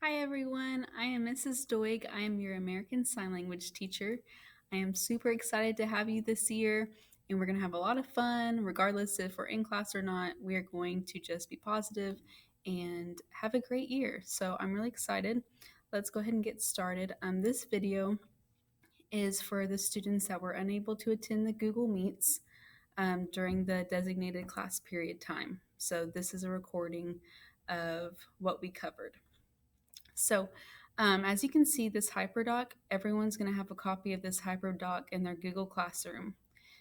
Hi everyone, I am Mrs. Doig. I am your American Sign Language teacher. I am super excited to have you this year, and we're going to have a lot of fun. Regardless if we're in class or not, we are going to just be positive and have a great year. So I'm really excited. Let's go ahead and get started. This video is for the students that were unable to attend the Google Meets during the designated class period time. So this is a recording of what we covered. So as you can see, this Hyperdoc, everyone's going to have a copy of this Hyperdoc in their Google Classroom.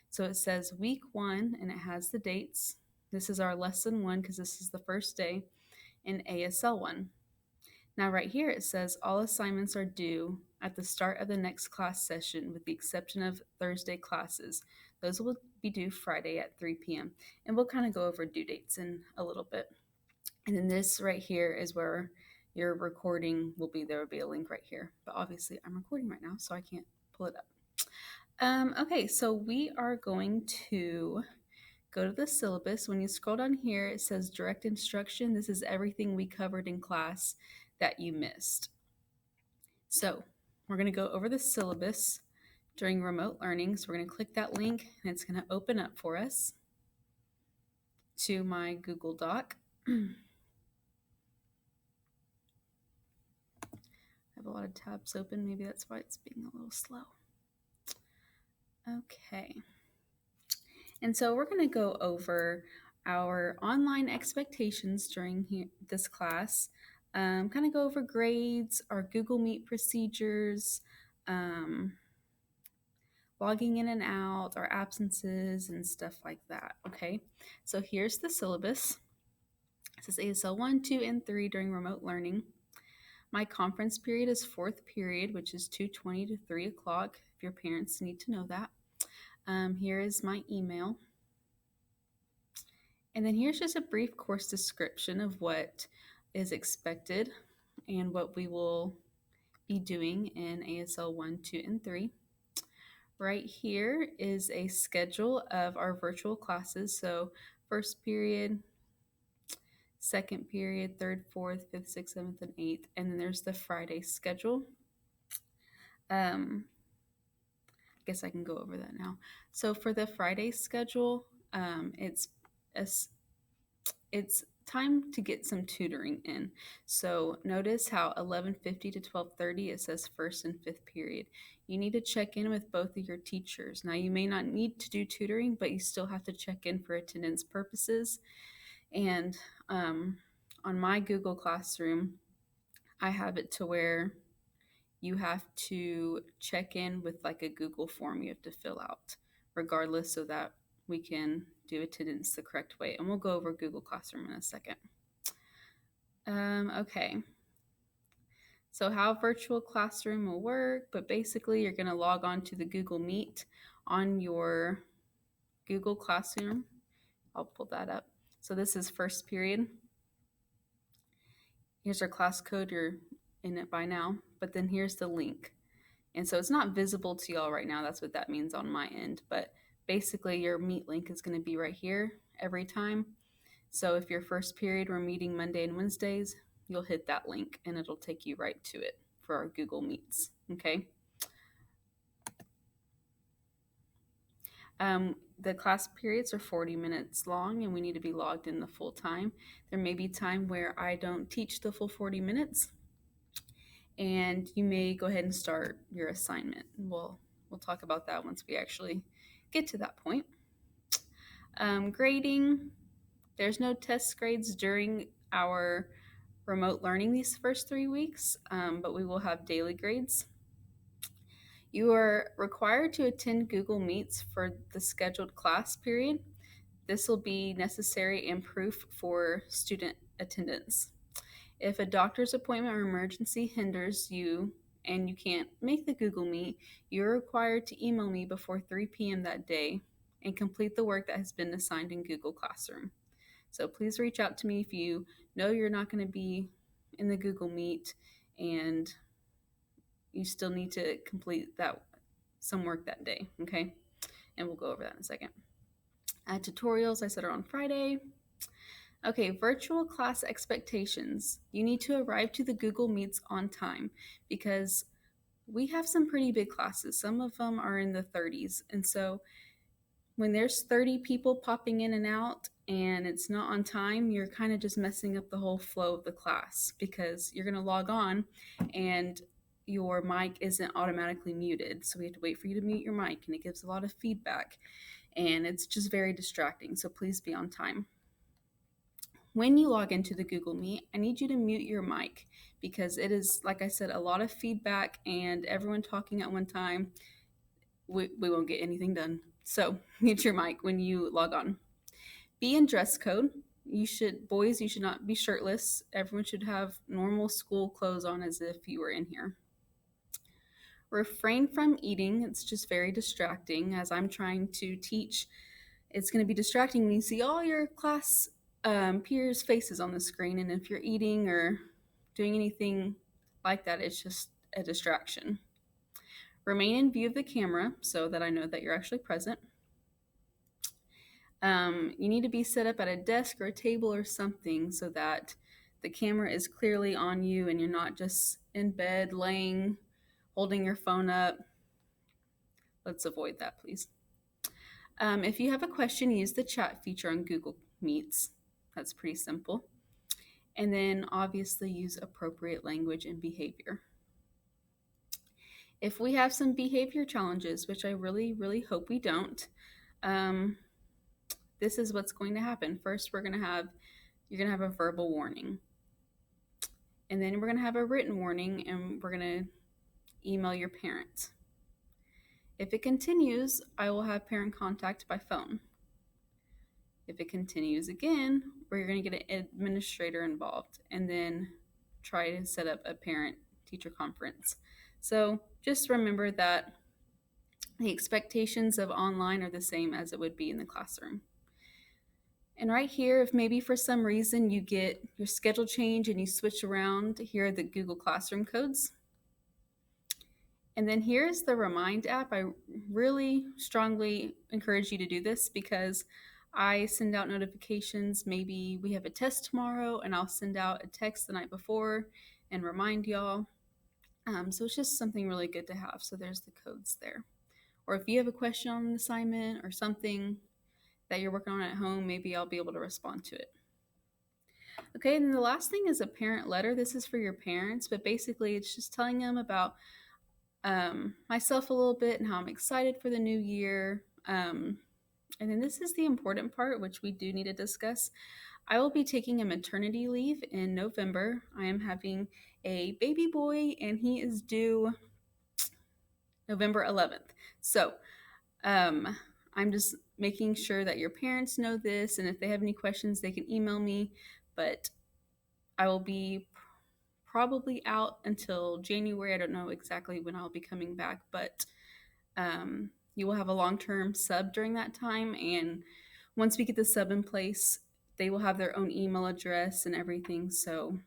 So it says week 1 and it has the dates. This is our lesson 1 because this is the first day in ASL 1. Now right here it says all assignments are due at the start of the next class session with the exception of Thursday classes. Those will be due Friday at 3 p.m. And we'll kind of go over due dates in a little bit. And then this right here is where your recording will be. There will be a link right here. But obviously I'm recording right now, so I can't pull it up. Okay, so we are going to go to the syllabus. When you scroll down here, it says direct instruction. This is everything we covered in class that you missed. So we're going to go over the syllabus during remote learning. So we're going to click that link and it's going to open up for us to my Google Doc. I have a lot of tabs open. Maybe that's why it's being a little slow. Okay. And so we're going to go over our online expectations during this class, kind of go over grades, our Google Meet procedures, logging in and out, our absences, and stuff like that. Okay, so here's the syllabus. It says ASL 1, 2, and 3 during remote learning. My conference period is 4th period, which is 2:20 to 3 o'clock, if your parents need to know that. Here is my email. And then here's just a brief course description of what is expected and what we will be doing in ASL 1, 2, and 3. Right here is a schedule of our virtual classes. So first period, second period, third, fourth, fifth, sixth, seventh, and eighth. And then there's the Friday schedule. I guess I can go over that now. So for the Friday schedule, it's time to get some tutoring in. So notice how 11:50 to 12:30 it says first and fifth period. You need to check in with both of your teachers. Now you may not need to do tutoring, but you still have to check in for attendance purposes. And on my Google Classroom, I have it to where you have to check in with like a Google form you have to fill out, regardless, so that we can do attendance the correct way. And we'll go over Google Classroom in a second. Okay. So how virtual classroom will work, but basically you're going to log on to the Google Meet on your Google Classroom. I'll pull that up. So this is first period. Here's our class code. You're in it by now, but then here's the link. And so it's not visible to y'all right now. That's what that means on my end. But basically your Meet link is going to be right here every time. So if your first period we're meeting Monday and Wednesdays, you'll hit that link and it'll take you right to it for our Google Meets. Okay. The class periods are 40 minutes long and we need to be logged in the full time. There may be time where I don't teach the full 40 minutes and you may go ahead and start your assignment. We'll talk about that once we actually get to that point. Grading, there's no test grades during our remote learning these first 3 weeks, but we will have daily grades. You are required to attend Google Meets for the scheduled class period. This will be necessary and proof for student attendance. If a doctor's appointment or emergency hinders you and you can't make the Google Meet, you're required to email me before 3 p.m. that day and complete the work that has been assigned in Google Classroom. So please reach out to me if you know you're not going to be in the Google Meet and you still need to complete some work that day, okay? And we'll go over that in a second. Tutorials, I said, are on Friday. Okay, virtual class expectations. You need to arrive to the Google Meets on time because we have some pretty big classes. Some of them are in the 30s. And so when there's 30 people popping in and out and it's not on time, you're kind of just messing up the whole flow of the class because you're going to log on and your mic isn't automatically muted. So we have to wait for you to mute your mic and it gives a lot of feedback and it's just very distracting. So please be on time. When you log into the Google Meet, I need you to mute your mic because it is, like I said, a lot of feedback and everyone talking at one time. We won't get anything done. So mute your mic when you log on. Be in dress code. Boys, you should not be shirtless. Everyone should have normal school clothes on as if you were in here. Refrain from eating. It's just very distracting as I'm trying to teach. It's going to be distracting when you see all your class peers' faces on the screen. And if you're eating or doing anything like that, it's just a distraction. Remain in view of the camera so that I know that you're actually present. You need to be set up at a desk or a table or something so that the camera is clearly on you and you're not just in bed laying, holding your phone up. Let's avoid that, please. If you have a question, use the chat feature on Google Meets. That's pretty simple. And then obviously use appropriate language and behavior. If we have some behavior challenges, which I really, really hope we don't, this is what's going to happen. First, you're going to have a verbal warning. And then we're going to have a written warning and we're going to email your parents. If it continues, I will have parent contact by phone. If it continues again, we're going to get an administrator involved and then try to set up a parent-teacher conference. So just remember that the expectations of online are the same as it would be in the classroom. And right here, if maybe for some reason you get your schedule change and you switch around, here are the Google Classroom codes. And then here's the Remind app. I really strongly encourage you to do this because I send out notifications. Maybe we have a test tomorrow and I'll send out a text the night before and remind y'all. So it's just something really good to have. So there's the codes there. Or if you have a question on an assignment or something that you're working on at home, maybe I'll be able to respond to it. Okay, and the last thing is a parent letter. This is for your parents, but basically it's just telling them about myself a little bit and how I'm excited for the new year. And then this is the important part, which we do need to discuss. I will be taking a maternity leave in November. I am having a baby boy, and he is due November 11th. So I'm just making sure that your parents know this, and if they have any questions, they can email me. But I will be probably out until January. I don't know exactly when I'll be coming back, but you will have a long-term sub during that time. And once we get the sub in place, they will have their own email address and everything. So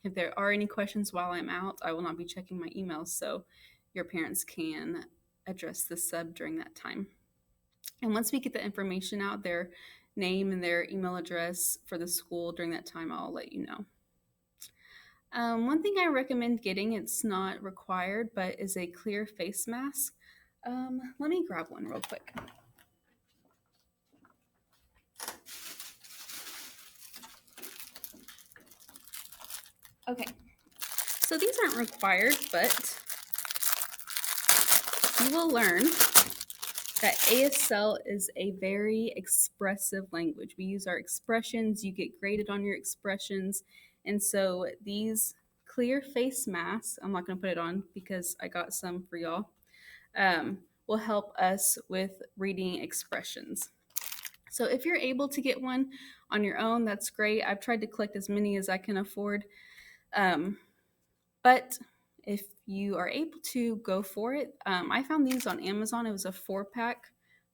if there are any questions while I'm out, I will not be checking my emails. So your parents can address the sub during that time. And once we get the information out, their name and their email address for the school during that time, I'll let you know. One thing I recommend getting, it's not required, but is a clear face mask. Let me grab one real quick. Okay, so these aren't required, but you will learn that ASL is a very expressive language. We use our expressions, you get graded on your expressions, and so these clear face masks, I'm not going to put it on because I got some for y'all, will help us with reading expressions. So if you're able to get one on your own, that's great. I've tried to collect as many as I can afford. But if you are able to, go for it. I found these on Amazon. It was a 4-pack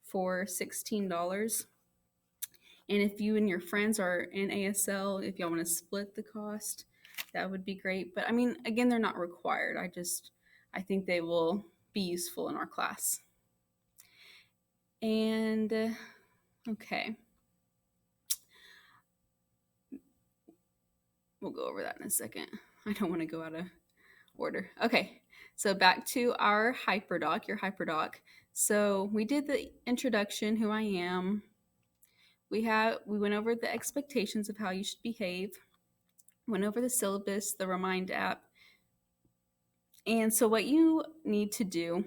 for $16. And if you and your friends are in ASL, if y'all want to split the cost, that would be great. But I mean, again, they're not required. I think they will be useful in our class. And okay. we'll go over that in a second. I don't want to go out of order. Okay, so back to our Hyperdoc, your Hyperdoc. So we did the introduction, who I am. We went over the expectations of how you should behave, went over the syllabus, the Remind app. And so what you need to do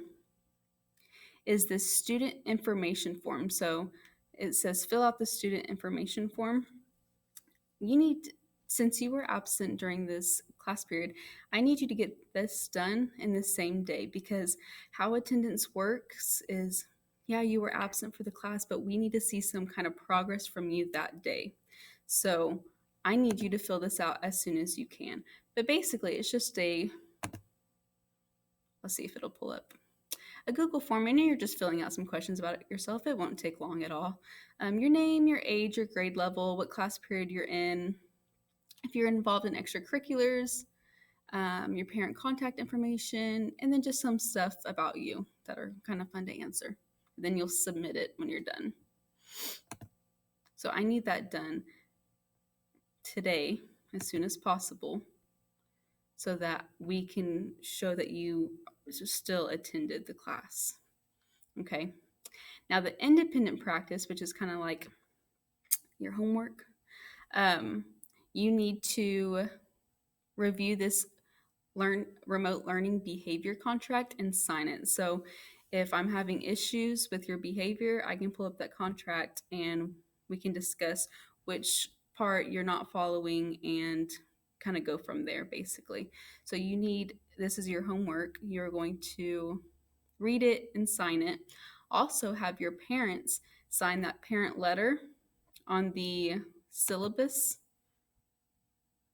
is this student information form. So it says fill out the student information form. You need, since you were absent during this class period, I need you to get this done in the same day, because how attendance works is, yeah, you were absent for the class, but we need to see some kind of progress from you that day. So I need you to fill this out as soon as you can. But basically, it's just let's see if it'll pull up, a Google form, and you're just filling out some questions about it yourself. It won't take long at all. Your name, your age, your grade level, what class period you're in, if you're involved in extracurriculars, your parent contact information, and then just some stuff about you that are kind of fun to answer. Then you'll submit it when you're done. So I need that done today as soon as possible so that we can show that you still attended the class. Okay. Now the independent practice, which is kind of like your homework, you need to review this remote learning behavior contract and sign it. So if I'm having issues with your behavior, I can pull up that contract and we can discuss which part you're not following and kind of go from there, basically. So this is your homework. You're going to read it and sign it. Also have your parents sign that parent letter on the syllabus.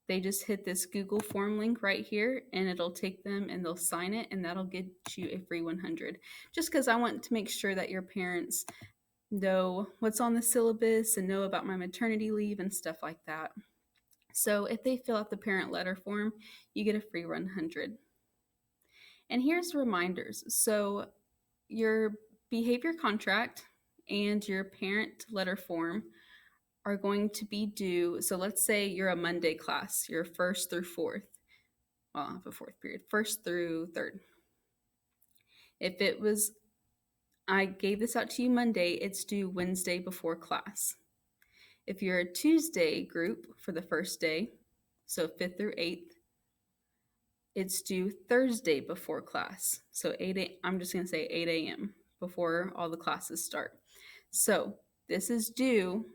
They just hit this Google form link right here and it'll take them and they'll sign it, and that'll get you a free 100. Just because I want to make sure that your parents know what's on the syllabus and know about my maternity leave and stuff like that. So if they fill out the parent letter form, you get a free 100. And here's reminders. So your behavior contract and your parent letter form are going to be due. So let's say you're a Monday class, you're first through fourth. Well, I have a fourth period, first through third. If it was, I gave this out to you Monday, it's due Wednesday before class. If you're a Tuesday group for the first day, so 5th through 8th, it's due Thursday before class. So I'm just going to say 8 a.m. before all the classes start. So this is due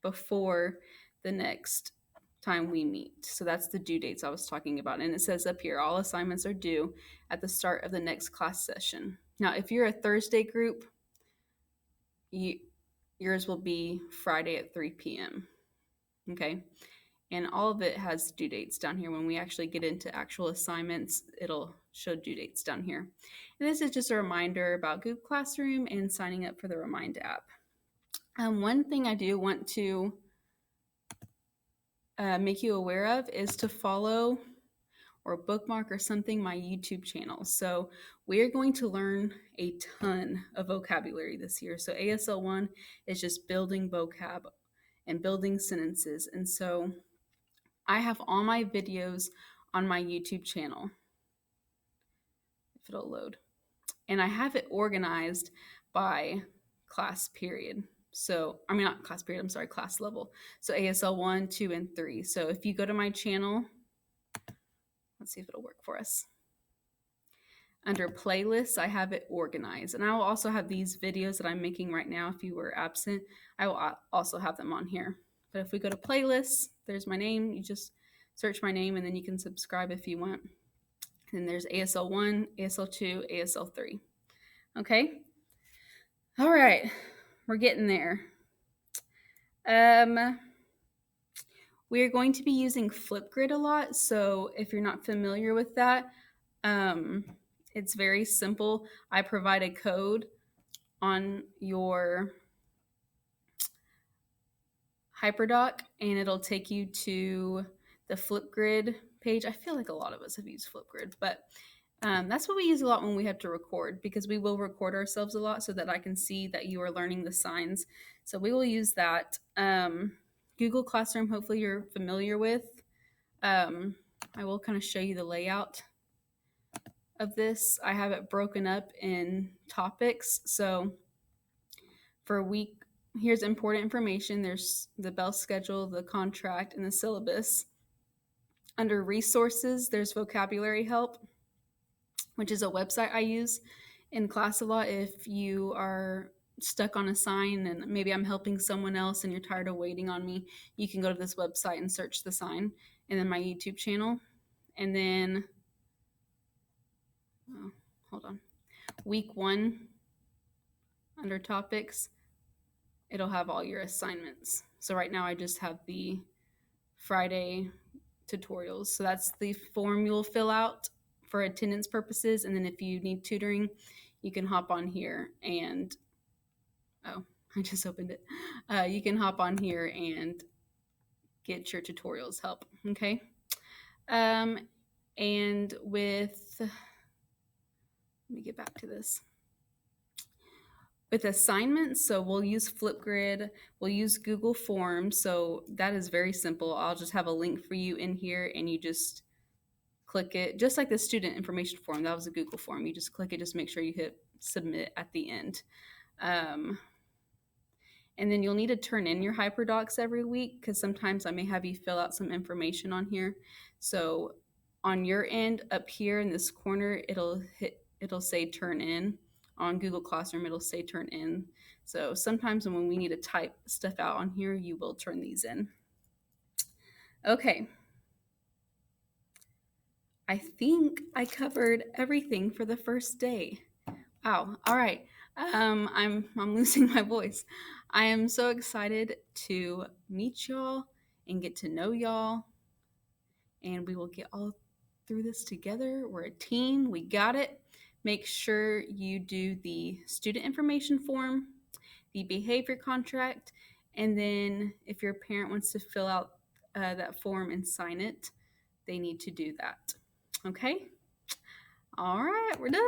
before the next time we meet. So that's the due dates I was talking about. And it says up here, all assignments are due at the start of the next class session. Now, if you're a Thursday group, yours will be Friday at 3 p.m. Okay. And all of it has due dates down here. When we actually get into actual assignments, it'll show due dates down here. And this is just a reminder about Google Classroom and signing up for the Remind app. One thing I do want to make you aware of is to follow or bookmark or something my YouTube channel. So we are going to learn a ton of vocabulary this year. So ASL 1 is just building vocab and building sentences. And so I have all my videos on my YouTube channel, if it'll load. And I have it organized by class period. So, not class period, I'm sorry, class level. So ASL 1, 2, and 3. So if you go to my channel, let's see if it'll work for us. Under playlists, I have it organized. And I will also have these videos that I'm making right now. If you were absent, I will also have them on here. But if we go to playlists, there's my name. You just search my name and then you can subscribe if you want. And there's ASL 1, ASL 2, ASL 3. Okay? All right. We're getting there. We are going to be using Flipgrid a lot. So if you're not familiar with that, it's very simple. I provide a code on your Hyperdoc and it'll take you to the Flipgrid page. I feel like a lot of us have used Flipgrid, but that's what we use a lot when we have to record, because we will record ourselves a lot so that I can see that you are learning the signs. So we will use that. Google Classroom, hopefully you're familiar with. Um, I will kind of show you the layout of this. I have it broken up in topics. So for week, here's important information. There's the bell schedule, the contract, and the syllabus. Under resources, there's vocabulary help, which is a website I use in class a lot. If you are stuck on a sign and maybe I'm helping someone else and you're tired of waiting on me, you can go to this website and search the sign. And then my YouTube channel. And then, oh, hold on. Week 1, under topics, it'll have all your assignments. So right now I just have the Friday tutorials. So that's the form you'll fill out for attendance purposes. And then if you need tutoring, you can hop on here and, oh, I just opened it. You can hop on here and get your tutorials help. Okay. Um, and let me get back to this. With assignments, so we'll use Flipgrid, we'll use Google Forms. So that is very simple. I'll just have a link for you in here and you just click it, just like the student information form. That was a Google form. You just click it, just make sure you hit submit at the end. And then you'll need to turn in your Hyperdocs every week because sometimes I may have you fill out some information on here. So on your end up here in this corner, it'll say turn in. On Google Classroom, it'll say turn in. So sometimes when we need to type stuff out on here, you will turn these in. Okay. I think I covered everything for the first day. Wow. All right. I'm losing my voice. I am so excited to meet y'all and get to know y'all, and we will get all through this together. We're a team. We got it. Make sure you do the student information form, the behavior contract, and then if your parent wants to fill out that form and sign it, they need to do that. Okay? All right, we're done.